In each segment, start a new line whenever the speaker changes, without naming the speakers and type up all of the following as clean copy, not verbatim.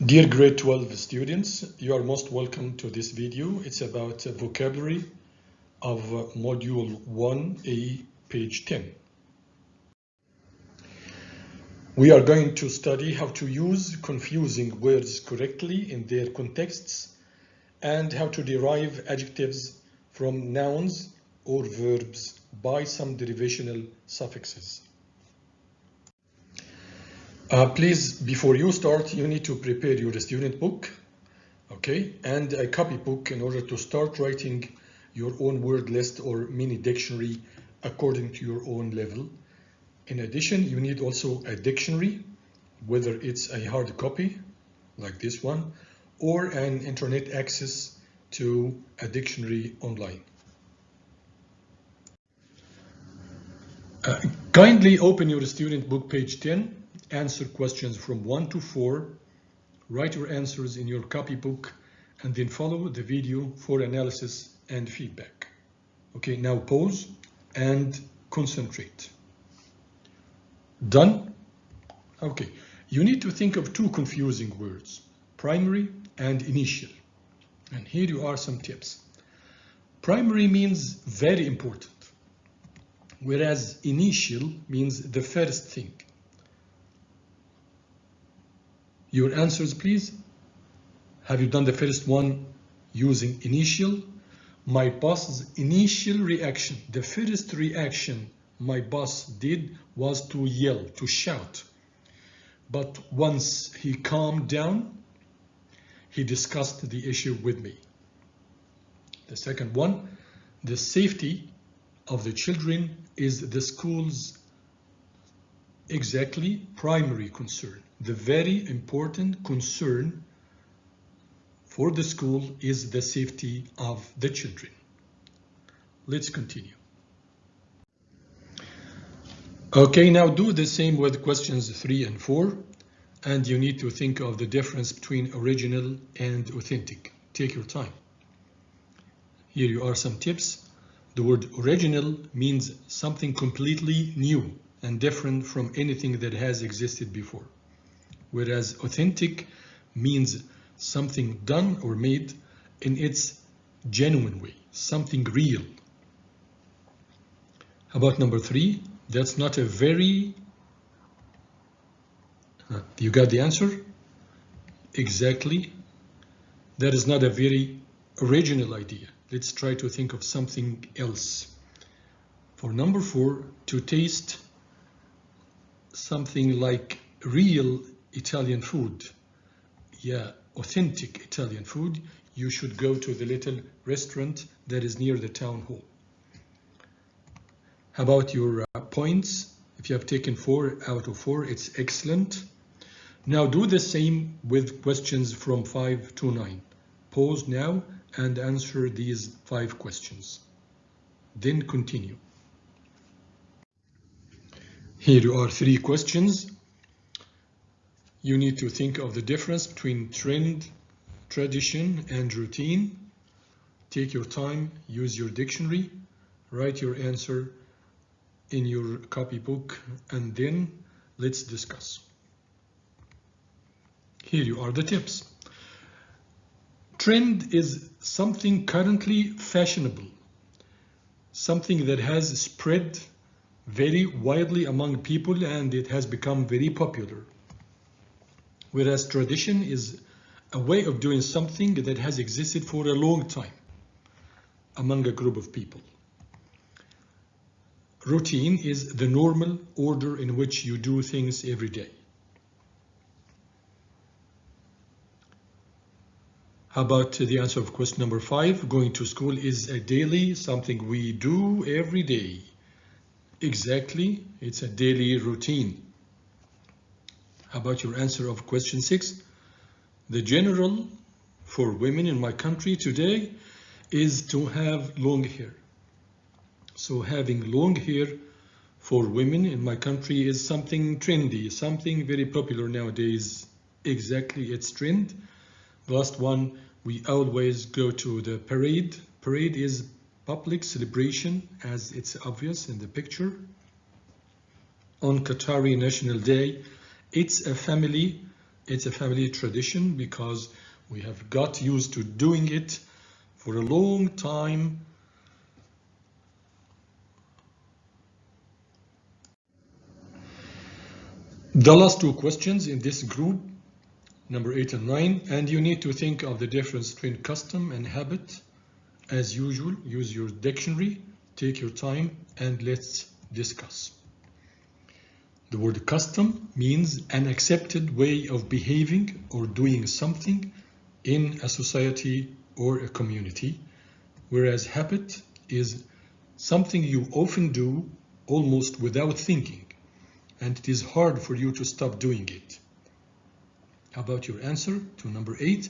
Dear grade 12 students, you are most welcome to this video. It's about vocabulary of module 1A, page 10. We are going to study how to use confusing words correctly in their contexts and how to derive adjectives from nouns or verbs by some derivational suffixes. Please, before you start, you need to prepare your student book, okay, and a copybook in order to start writing your own word list or mini dictionary according to your own level. In addition, you need also a dictionary, whether it's a hard copy like this one or an internet access to a dictionary online. Kindly open your student book, page 10. Answer questions from 1 to 4, write your answers in your copybook, and then follow the video for analysis and feedback. Okay, now pause and concentrate. Done? Okay, you need to think of two confusing words, primary and initial. And here you are some tips. Primary means very important, whereas initial means the first thing. Your answers, please. Have you done the first one using initial? My boss's initial reaction, the first reaction my boss did was to yell, to shout. But once he calmed down, he discussed the issue with me. The second one, the safety of the children is the school's exactly primary concern. The very important concern for the school is the safety of the children. Let's continue. Okay, now do the same with questions 3 and 4, and you need to think of the difference between original and authentic. Take your time. Here you are some tips. The word original means something completely new and different from anything that has existed before. Whereas authentic means something done or made in its genuine way, something real. How about number 3? That's not a very... You got the answer? Exactly. That is not a very original idea. Let's try to think of something else. For number 4, to taste something like real Italian food, yeah, authentic Italian food, you should go to the little restaurant that is near the town hall. How about your points? If you have taken 4 out of 4, it's excellent. Now do the same with questions from 5 to 9. Pause now and answer these 5 questions. Then continue. Here you are 3 questions. You need to think of the difference between trend, tradition, and routine. Take your time, use your dictionary, write your answer in your copybook, and then let's discuss. Here you are the tips. Trend is something currently fashionable, something that has spread very widely among people and it has become very popular. Whereas tradition is a way of doing something that has existed for a long time among a group of people. Routine is the normal order in which you do things every day. How about the answer of question number 5? Going to school is a daily, something we do every day. Exactly, it's a daily routine. How about your answer of question 6? The general for women in my country today is to have long hair. So having long hair for women in my country is something trendy, something very popular nowadays. Exactly, it's trend. The last one, we always go to the parade. Parade is public celebration, as it's obvious in the picture. On Qatari National Day, it's a family It's a family tradition because we have got used to doing it for a long time. The last two questions in this group, number 8 and 9, and you need to think of the difference between custom and habit. As usual, use your dictionary, take your time, and let's discuss. The word custom means an accepted way of behaving or doing something in a society or a community, whereas habit is something you often do almost without thinking, and it is hard for you to stop doing it. How about your answer to number 8?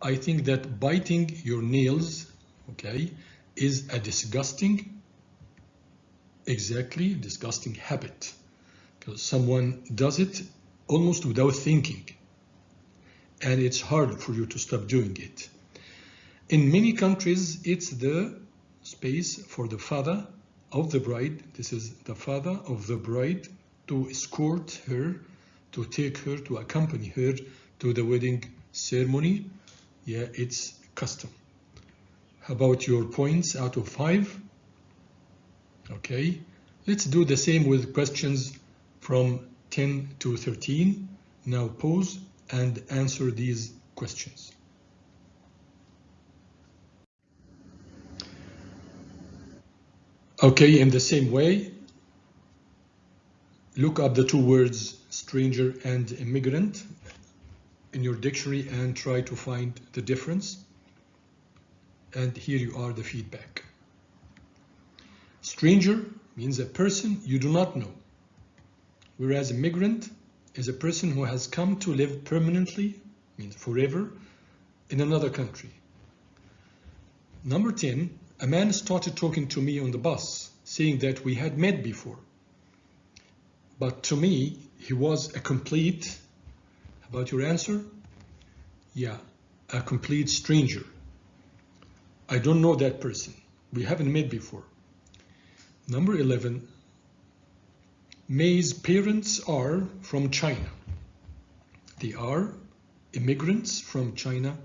I think that biting your nails, okay, is a disgusting habit. Because someone does it almost without thinking, and it's hard for you to stop doing it. In many countries, it's the space for the father of the bride. This is the father of the bride to escort her, to take her, to accompany her to the wedding ceremony. Yeah, it's custom. How about your points out of 5? Okay, let's do the same with questions from 10 to 13. Now pause and answer these questions. Okay, in the same way, look up the two words stranger and immigrant in your dictionary and try to find the difference. And here you are the feedback. Stranger means a person you do not know, whereas immigrant is a person who has come to live permanently, means forever, in another country. Number 10, a man started talking to me on the bus, saying that we had met before. But to me, he was a complete, about your answer? Yeah, a complete stranger. I don't know that person. We haven't met before. Number 11, May's parents are from China. They are immigrants from China,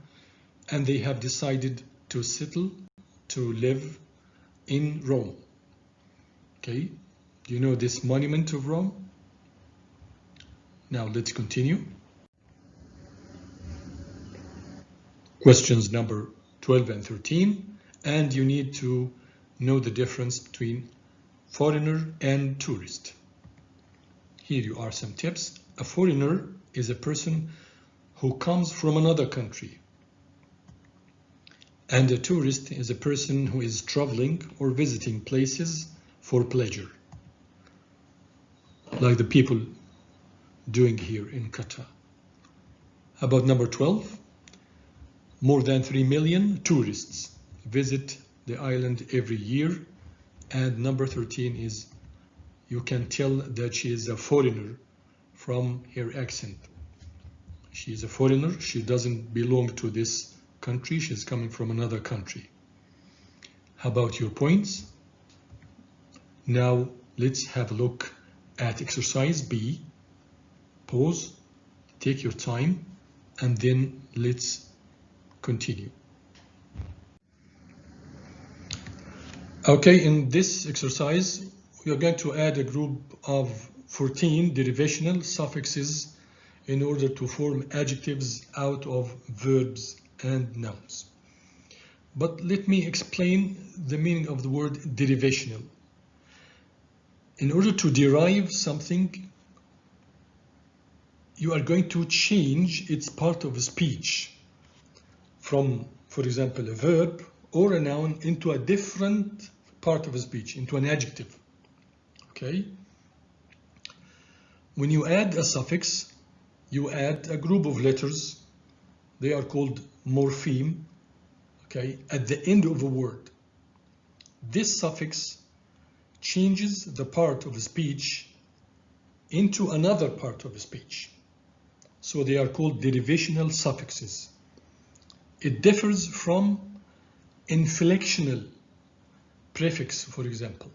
and they have decided to settle, to live in Rome. Okay, do you know this monument of Rome? Now let's continue. Questions number 12 and 13, and you need to know the difference between foreigner and tourist. Here you are some tips. A foreigner is a person who comes from another country. And a tourist is a person who is traveling or visiting places for pleasure, like the people doing here in Qatar. How about number 12? More than 3 million tourists visit the island every year. And number 13 is, you can tell that she is a foreigner from her accent. She is a foreigner. She doesn't belong to this country. She's coming from another country. How about your points? Now let's have a look at exercise B. Pause, take your time, and then let's continue. Okay, in this exercise, we are going to add a group of 14 derivational suffixes in order to form adjectives out of verbs and nouns. But let me explain the meaning of the word derivational. In order to derive something, you are going to change its part of speech from, for example, a verb or a noun into a different part of speech, into an adjective. Okay? When you add a suffix, you add a group of letters. They are called morpheme, okay, at the end of a word. This suffix changes the part of speech into another part of speech. So they are called derivational suffixes. It differs from inflectional prefix, for example.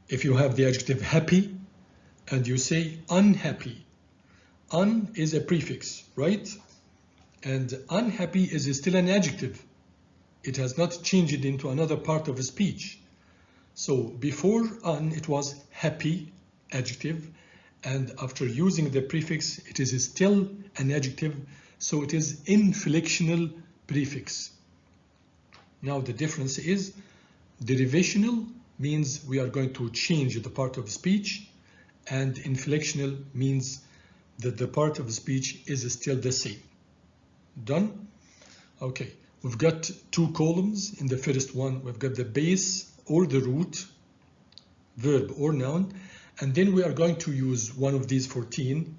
If you have the adjective happy and you say unhappy, Un is a prefix, right? And unhappy is still an adjective. It has not changed into another part of a speech. So before un, it was happy, adjective, and after using the prefix, it is still an adjective, so it is inflectional prefix. Now the difference is derivational means we are going to change the part of speech, and inflectional means that the part of speech is still the same. Done? Okay, we've got two columns. In the first one, we've got the base or the root, verb or noun, and then we are going to use one of these 14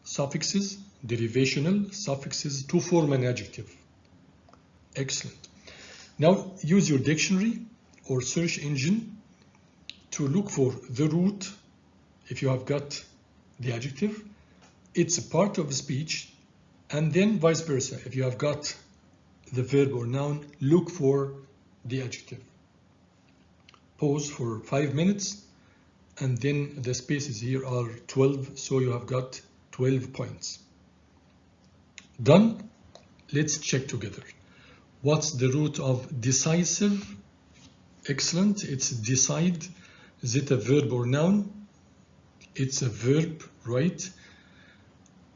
suffixes, derivational suffixes, to form an adjective. Excellent. Now use your dictionary or search engine to look for the root. If you have got the adjective, it's a part of speech, and then vice versa. If you have got the verb or noun, look for the adjective. Pause for 5 minutes, and then the spaces here are 12, so you have got 12 points. Done? Let's check together. What's the root of decisive? Excellent, it's decide. Is it a verb or noun? It's a verb, right?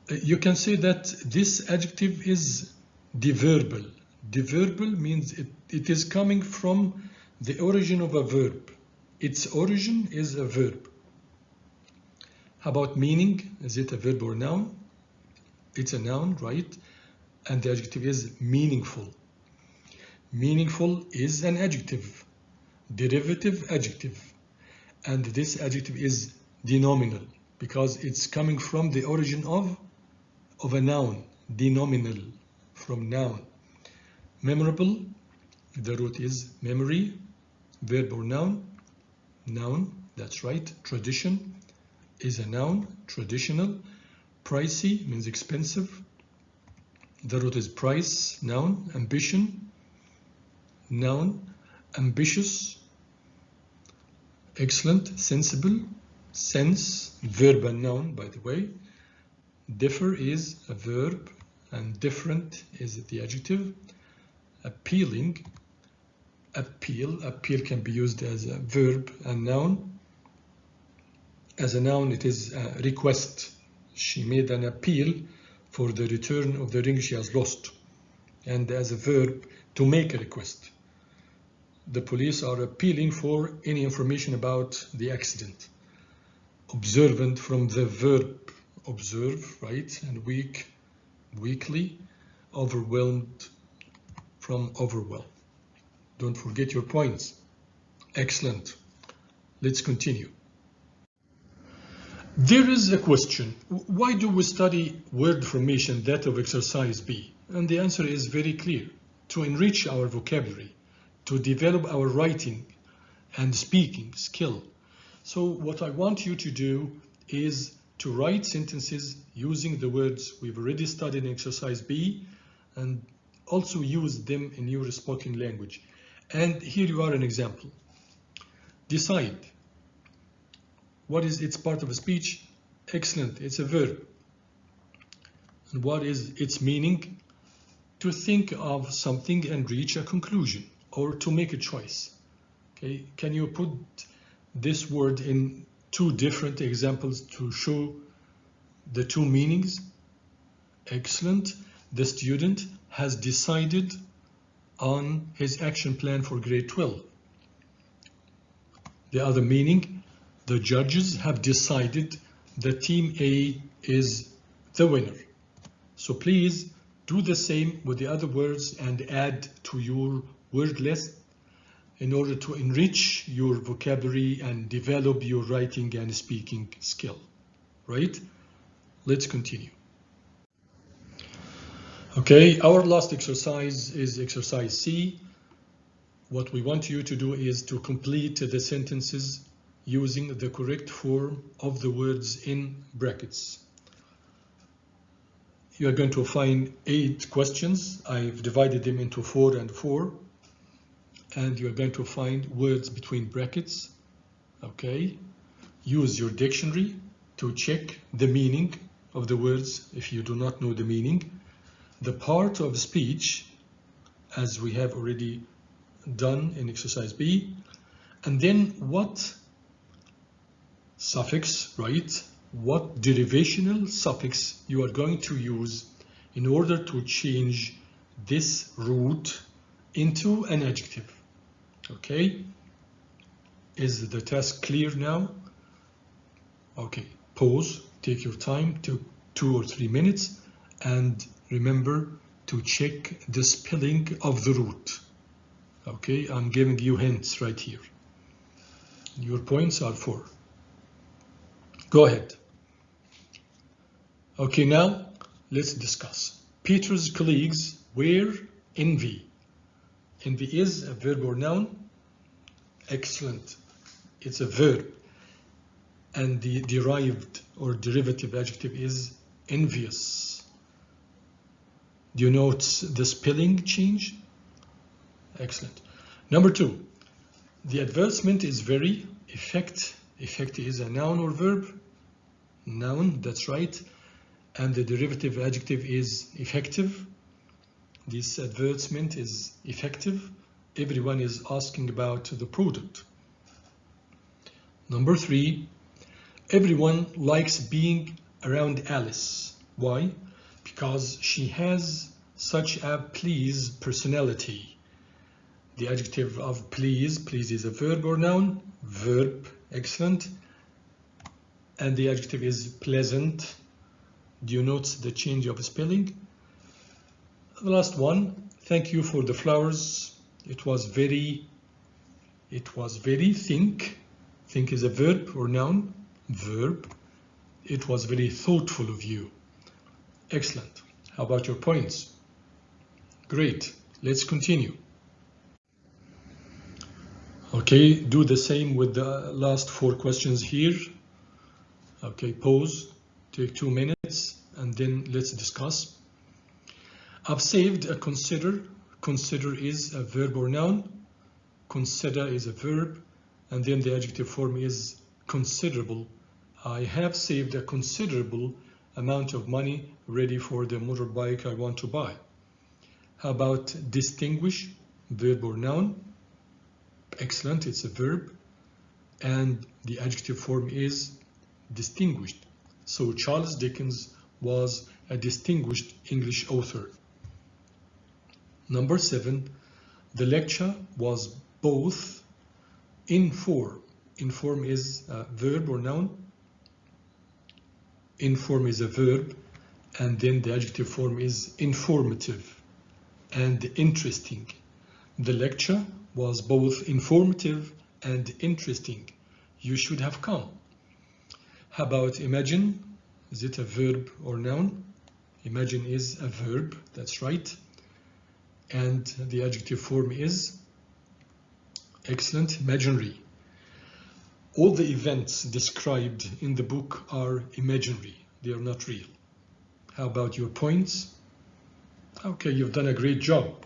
You can say that this adjective is deverbal. Deverbal means it is coming from the origin of a verb. Its origin is a verb. How about meaning? Is it a verb or noun? It's a noun, right? And the adjective is meaningful. Meaningful is an adjective, derivative adjective. And this adjective is denominal because it's coming from the origin of a noun, denominal, from noun. Memorable, the root is memory, verb or noun, noun, that's right. Tradition is a noun, traditional. Pricey means expensive, the root is price, noun. Ambition, noun. Ambitious, excellent. Sensible, sense, verb and noun, by the way. Differ is a verb and different is the adjective. Appealing, appeal can be used as a verb and noun. As a noun, it is a request. She made an appeal for the return of the ring she has lost. And as a verb, to make a request. The police are appealing for any information about the accident. Observant from the verb observe, right? And weak, weakly. Overwhelmed from overwhelm. Don't forget your points. Excellent. Let's continue. There is a question. Why do we study word formation, that of exercise B? And the answer is very clear. To enrich our vocabulary, to develop our writing and speaking skill. So what I want you to do is to write sentences using the words we've already studied in exercise B, and also use them in your spoken language. And here you are an example. Decide. What is its part of a speech? Excellent, it's a verb. And what is its meaning? To think of something and reach a conclusion, or to make a choice. Okay, can you put this word in two different examples to show the two meanings? Excellent. The student has decided on his action plan for grade 12. The other meaning, the judges have decided that team A is the winner. So please do the same with the other words and add to your word list in order to enrich your vocabulary and develop your writing and speaking skill, right? Let's continue. Okay, our last exercise is exercise C. What we want you to do is to complete the sentences using the correct form of the words in brackets. You are going to find 8 questions. I've divided them into 4 and 4. And you're going to find words between brackets. Okay. Use your dictionary to check the meaning of the words if you do not know the meaning, the part of speech, as we have already done in exercise B, and then what suffix, right? What derivational suffix you are going to use in order to change this root into an adjective. Okay? Is the task clear now? Okay, pause, take your time, 2 or 3 minutes, and remember to check the spelling of the root. Okay, I'm giving you hints right here. Your points are 4. Go ahead. Okay, now let's discuss. Peter's colleagues were envy. Envy is a verb or noun? Excellent. It's a verb. And the derived or derivative adjective is envious. Do you note the spelling change? Excellent. Number 2, the advertisement is very. Effect. Effect is a noun or verb? Noun, that's right. And the derivative adjective is effective. This advertisement is effective. Everyone is asking about the product. Number 3, everyone likes being around Alice. Why? Because she has such a please personality. The adjective of please is a verb or noun? Verb, excellent. And the adjective is pleasant. Do you notice the change of spelling? The last one, thank you for the flowers. It was very think. Think is a verb or noun? Verb. It was very thoughtful of you. Excellent. How about your points? Great. Let's continue. Okay, do the same with the last 4 questions here. Okay, pause, take 2 minutes, and then let's discuss. I've saved a consider. Consider is a verb or noun. Consider is a verb, and then the adjective form is considerable. I have saved a considerable amount of money ready for the motorbike I want to buy. How about distinguish, verb or noun? Excellent, it's a verb, and the adjective form is distinguished. So Charles Dickens was a distinguished English author. Number 7, the lecture was both inform. Inform is a verb or noun? Inform is a verb, and then the adjective form is informative and interesting. The lecture was both informative and interesting. You should have come. How about imagine? Is it a verb or noun? Imagine is a verb, that's right. And the adjective form is excellent, imaginary. All the events described in the book are imaginary. They are not real. How about your points? Okay, you've done a great job.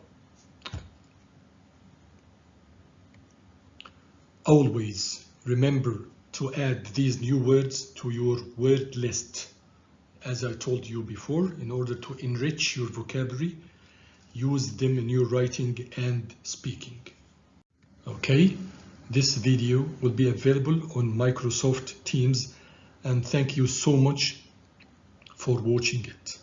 Always remember to add these new words to your word list. As I told you before, in order to enrich your vocabulary, use them in your writing and speaking. Okay, this video will be available on Microsoft Teams, and thank you so much for watching it.